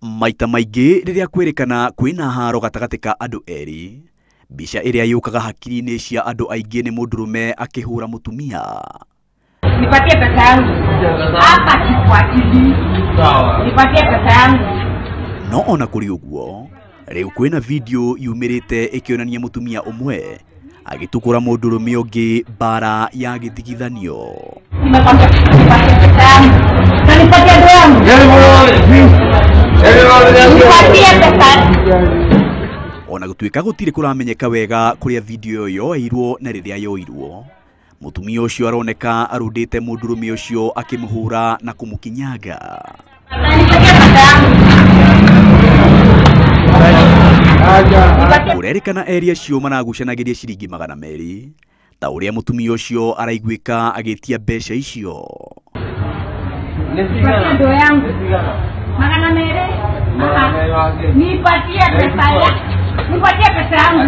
Maita maingĩ rĩrĩa kwerekana kwĩna haro gatagatĩ ka andũ erĩ, mbica ĩrĩa yũkaga hakiri-inĩ cia andũ aingĩ nĩ mũndũrũme akĩhũra mũtumia. Nipatie pesa yangu. Hapa kifuatili. Nipatie pesa yangu. No ona kũrĩ ũguo, rĩu kwĩna video yumĩrĩte ĩkĩonania mũtumia umwe agĩtukũra mũndũrũme ũngĩ mbara ya gĩthigithanio. Nimekwambia nipatie pesa yangu. Nipatie pesa yangu. Nipatie pesa. Ona gũtuĩka gũtirĩ kũramenyeka wega kũrĩa video ĩyo yoeirwo na rĩrĩa yoirwo, mutumia ũcio aroneka aruundite mũndũrũme ũcio akĩmũhũra na kũmũkinyanga. Kũrerĩkana erĩ acio maragucanagĩria ciringi 200 ta ũrĩa mutumia ũcio araiguĩka agĩtia mbeca icio. Nipatie yangu. 200. Nipatie pesa yangu. Nipatie pesa yangu.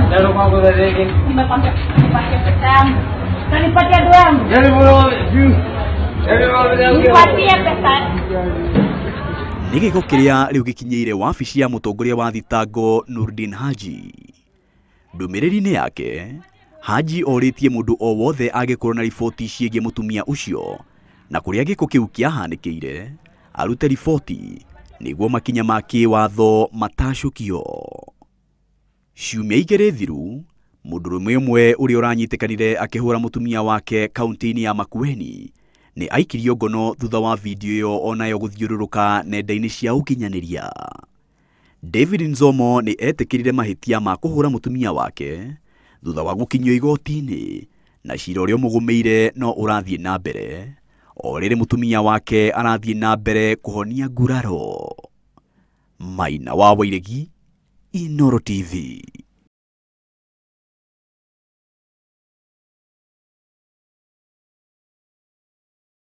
Nimekwambia nipatie pesa yangu. Nipatie ndo yangu. Nipatie pesa. Nĩ gĩko kĩrĩa rĩu gĩkinyĩire wabici ya Mutongoria wa thitango Noordin Haji. Ndũmĩrĩri-inĩ yake, Haji orĩtie mũndũ o wothe angĩkorwo na riboti ciĩgiĩ mũtumia ũcio na kũrĩa gĩko kĩu kĩahanĩkĩire arute riboti nĩguo makinya ma kĩwatho matacũkio. Ciumia igĩrĩ thiru, mũndũrũme ũmwe ũrĩa ũranyitĩkanire akĩhũra mũtumia wake kaunti-inĩ ya Makueni nĩ aikirio ngono thutha wa video ĩyo onayo gũthiũrũrũka nenda-ini cia ukinyaniria. David Nzomo nĩ etĩkĩrire mahĩtia ma kũhũra mũtumia wake thutha wa gũkinyio igoti-inĩ na cira ũrĩa mũgũmĩire no ũrathiĩ na mbere, o rĩrĩ mũtumia wake arathiĩ na mbere kũhonia nguraro. Maina wa Wairegi, Inooro TV.